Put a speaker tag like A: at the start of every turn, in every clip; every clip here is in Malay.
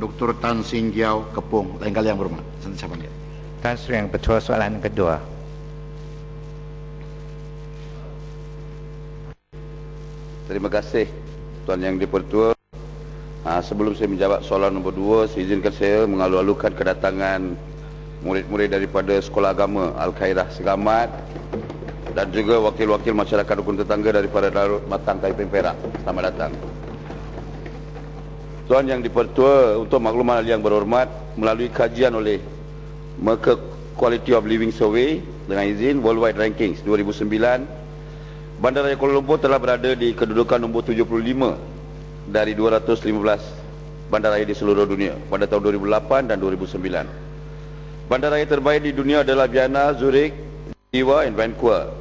A: Dr. Tan Sin Giao Kepung. Lain kali yang berhormat. Siapa dia?
B: Tan Sri Yang Ketua, soalan kedua.
C: Terima kasih Tuan Yang Dipertua. Sebelum saya menjawab soalan nombor 2, izinkan saya mengalu-alukan kedatangan murid-murid daripada Sekolah Agama Al-Khairah Segamat dan juga wakil-wakil masyarakat rukun tetangga daripada Darul Matang Taiping Perak. Selamat datang. Tuan Yang Dipertua, untuk makluman yang berhormat, melalui kajian oleh Mercer Quality of Living Survey dengan izin Worldwide Rankings 2009, Bandaraya Kuala Lumpur telah berada di kedudukan nombor 75 dari 215 bandaraya di seluruh dunia pada tahun 2008 dan 2009. Bandaraya terbaik di dunia adalah Vienna, Zurich, Geneva dan Vancouver.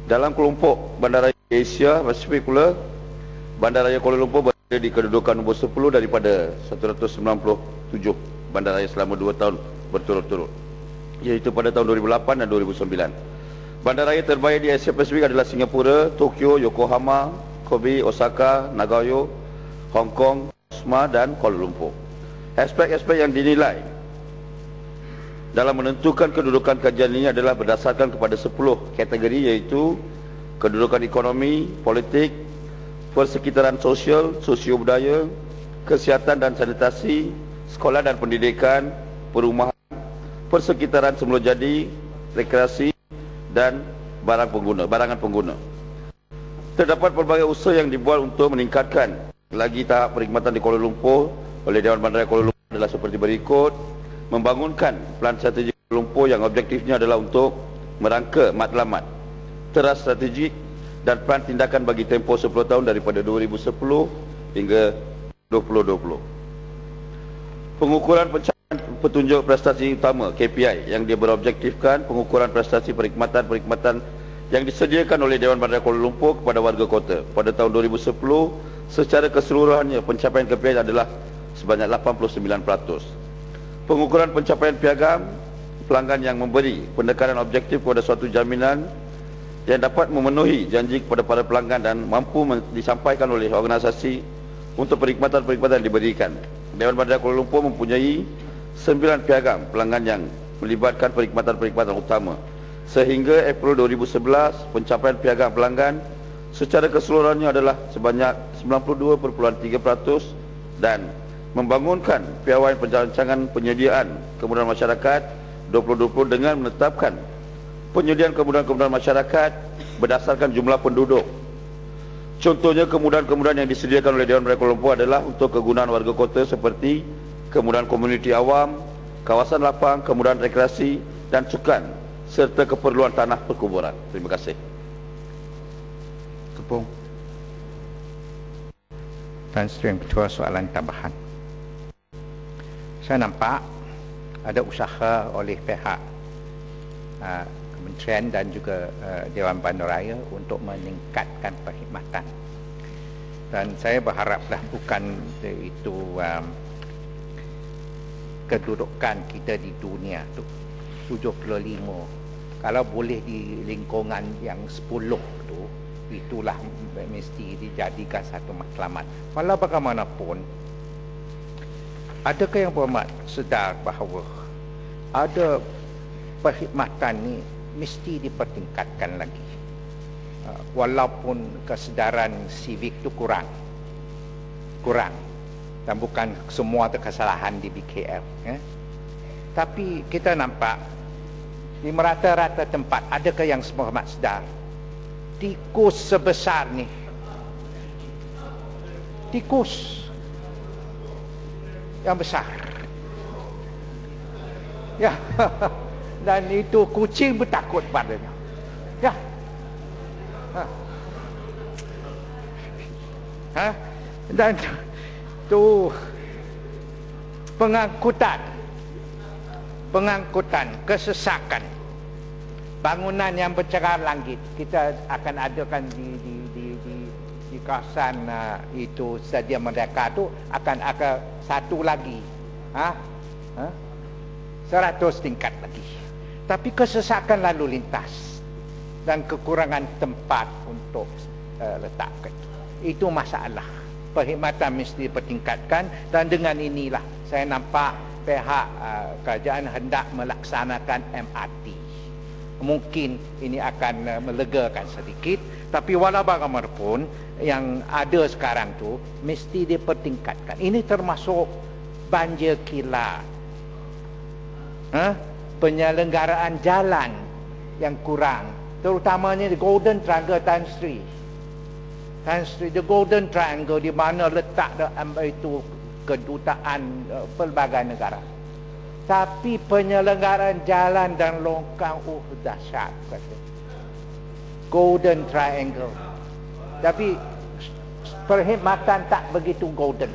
C: Dalam kelompok bandaraya Asia Pasifik pula, Bandaraya Kuala Lumpur berada di kedudukan nombor 10 daripada 197 bandaraya selama 2 tahun berturut-turut, iaitu pada tahun 2008 dan 2009. Bandaraya terbaik di Asia Pasifik adalah Singapura, Tokyo, Yokohama, Kobe, Osaka, Nagayo, Hong Kong, Osma dan Kuala Lumpur. Aspek-aspek yang dinilai dalam menentukan kedudukan kajian ini adalah berdasarkan kepada 10 kategori, iaitu kedudukan ekonomi, politik, persekitaran sosial, sosio-budaya, kesihatan dan sanitasi, sekolah dan pendidikan, perumahan, persekitaran semula jadi, rekreasi dan barangan pengguna. Terdapat pelbagai usaha yang dibuat untuk meningkatkan lagi tahap perkhidmatan di Kuala Lumpur oleh Dewan Bandaraya Kuala Lumpur adalah seperti berikut: membangunkan plan strategi Kuala Lumpur yang objektifnya adalah untuk merangka matlamat, teras strategik dan plan tindakan bagi tempoh 10 tahun daripada 2010 hingga 2020. Pengukuran pencapaian petunjuk prestasi utama KPI yang dia berobjektifkan pengukuran prestasi perkhidmatan yang disediakan oleh Dewan Bandaraya Kuala Lumpur kepada warga kota. Pada tahun 2010, secara keseluruhannya pencapaian KPI adalah sebanyak 89%. Pengukuran pencapaian piagam pelanggan yang memberi pendekanan objektif kepada suatu jaminan yang dapat memenuhi janji kepada para pelanggan dan mampu disampaikan oleh organisasi untuk perkhidmatan yang diberikan. Dewan Bandaraya Kuala Lumpur mempunyai 9 piagam pelanggan yang melibatkan perkhidmatan utama. Sehingga April 2011, pencapaian piagam pelanggan secara keseluruhannya adalah sebanyak 92.3% dan membangunkan piawai perancangan penyediaan kemudahan masyarakat 2020 dengan menetapkan penyediaan kemudahan masyarakat berdasarkan jumlah penduduk. Contohnya kemudahan-kemudahan yang disediakan oleh Dewan Bandaraya Kuala Lumpur adalah untuk kegunaan warga kota seperti kemudahan komuniti awam, kawasan lapang, kemudahan rekreasi dan sukan serta keperluan tanah perkuburan. Terima kasih.
A: Kepung.
B: Tan Sri Yang Ketua, soalan tambahan. Saya nampak ada usaha oleh pihak Kementerian dan juga Dewan Bandaraya untuk meningkatkan perkhidmatan. Dan saya berharaplah bukan itu kedudukan kita di dunia tu 75, kalau boleh di lingkungan yang 10 tu, itulah mesti dijadikan satu matlamat. Walau bagaimanapun, adakah yang berhormat sedar bahawa ada perkhidmatan ni mesti dipertingkatkan lagi, walaupun kesedaran civic tu kurang dan bukan semua itu kesalahan di BKL, tapi kita nampak di merata-rata tempat, adakah yang berhormat sedar tikus sebesar ni, tikus yang besar ya dan itu kucing bertakut padanya ya, dan tu pengangkutan kesesakan bangunan yang bercerar langit kita akan adakan di kawasan itu Stadium Merdeka tu akan satu lagi 100 tingkat lagi, tapi kesesakan lalu lintas dan kekurangan tempat untuk letakkan itu masalah. perkhidmatan mesti dipertingkatkan, dan dengan inilah saya nampak pihak kerajaan hendak melaksanakan MRT. Mungkin ini akan melegakan sedikit, tapi walau bagaimanapun yang ada sekarang tu mesti dipertingkatkan. Ini termasuk banjir kilat, penyelenggaraan jalan yang kurang, terutamanya di Golden Triangle Tan Sri, the Golden Triangle, di mana letak itu kedutaan pelbagai negara. Tapi penyelenggaraan jalan dan longkang dahsyat kata. Golden Triangle. Tapi perkhidmatan tak begitu golden.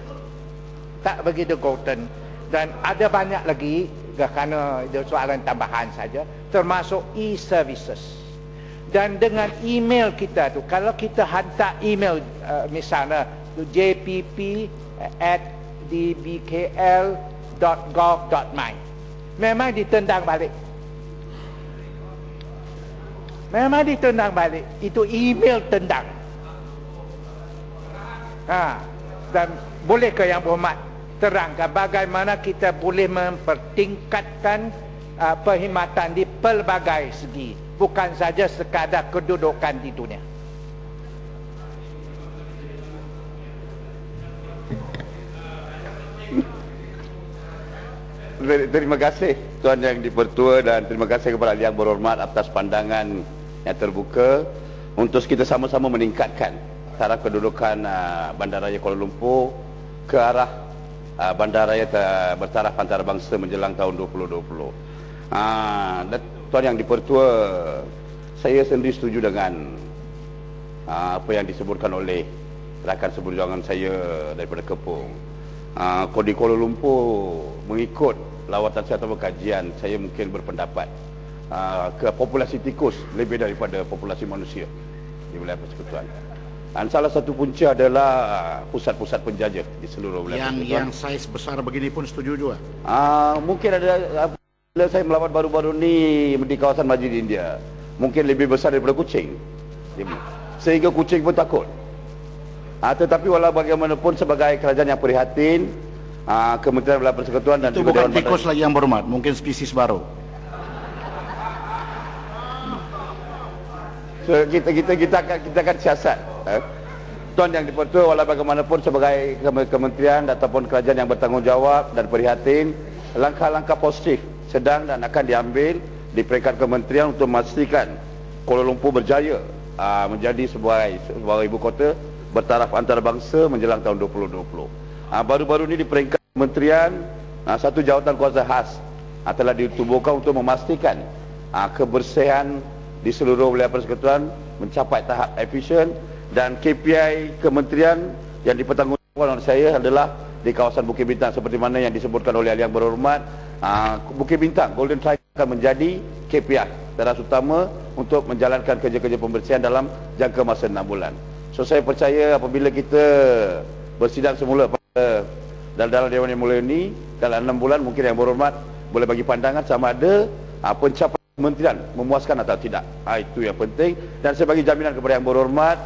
B: Tak begitu golden. Dan ada banyak lagi, kerana itu soalan tambahan saja, termasuk e-services. Dan dengan email kita tu, kalau kita hantar email misalnya jpp@dbkl.gov.my, memang ditendang balik. Memang ditendang balik. Itu email tendang. Dan bolehkah Yang Berhormat terangkan bagaimana kita boleh mempertingkatkan perkhidmatan di pelbagai segi, bukan saja sekadar kedudukan di dunia.
C: Terima kasih Tuan Yang Dipertua, dan terima kasih kepada Yang Berhormat atas pandangan yang terbuka untuk kita sama-sama meningkatkan taraf kedudukan Bandaraya Kuala Lumpur ke arah bandaraya bertaraf antarabangsa menjelang tahun 2020. Dan Tuan Yang Dipertua, saya sendiri setuju dengan apa yang disebutkan oleh rakan seperjuangan saya daripada Kepung. Kalau di Kuala Lumpur, mengikut lawatan saya atau kajian, saya mungkin berpendapat ke populasi tikus lebih daripada populasi manusia di wilayah persekutuan. Dan salah satu punca adalah pusat-pusat penjajah di seluruh wilayah persekutuan.
A: Yang saiz besar begini pun setuju juga.
C: Mungkin ada, bila saya melawat baru-baru ni di kawasan Masjid India, mungkin lebih besar daripada kucing, sehingga kucing pun takut. Tetapi walau bagaimanapun, sebagai kerajaan yang prihatin, Kementerian Belah Persekutuan dan
A: itu bukan tikus lagi Yang Berhormat, mungkin spesies baru.
C: So, kita akan siasat. Tuan Yang Dipertua, walau bagaimanapun sebagai kementerian ataupun kerajaan yang bertanggungjawab dan prihatin, langkah-langkah positif sedang dan akan diambil di peringkat kementerian untuk memastikan Kuala Lumpur berjaya menjadi sebuah ibu kota bertaraf antarabangsa menjelang tahun 2020. Baru-baru ini di peringkat kementerian, satu jawatan kuasa khas telah ditubuhkan untuk memastikan kebersihan di seluruh wilayah persekutuan mencapai tahap efisien, dan KPI kementerian yang dipertanggungjawabkan oleh saya adalah di kawasan Bukit Bintang, seperti mana yang disebutkan oleh Yang Berhormat. Bukit Bintang Golden Triangle akan menjadi KPI teras utama untuk menjalankan kerja-kerja pembersihan dalam jangka masa 6 bulan. So saya percaya apabila kita bersidang semula dalam Dewan Yang Mulia ini dalam 6 bulan, mungkin Yang Berhormat boleh bagi pandangan sama ada pencapaian kementerian memuaskan atau tidak. Itu yang penting, dan saya bagi jaminan kepada Yang Berhormat,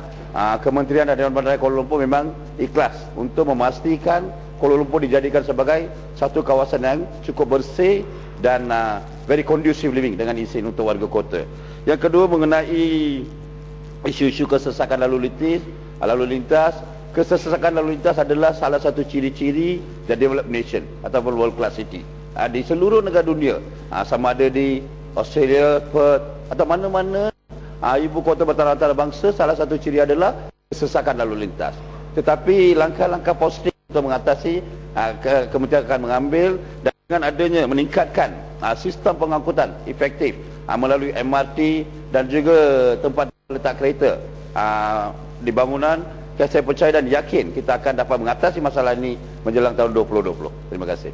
C: Kementerian dan Dewan Bandaraya Kuala Lumpur memang ikhlas untuk memastikan Kuala Lumpur dijadikan sebagai satu kawasan yang cukup bersih dan very conducive living dengan izin untuk warga kota. Yang kedua, mengenai isu-isu kesesakan lalu lintas. Kesesakan lalu lintas adalah salah satu ciri-ciri the developed nation ataupun world class city di seluruh negara dunia, sama ada di Australia, Perth atau mana-mana ibu kota bertaraf antarabangsa. Salah satu ciri adalah kesesakan lalu lintas. Tetapi langkah-langkah positif untuk mengatasi kementerian akan mengambil, dan dengan adanya meningkatkan sistem pengangkutan efektif melalui MRT dan juga tempat letak kereta di bangunan, saya percaya dan yakin kita akan dapat mengatasi masalah ini menjelang tahun 2020. Terima kasih.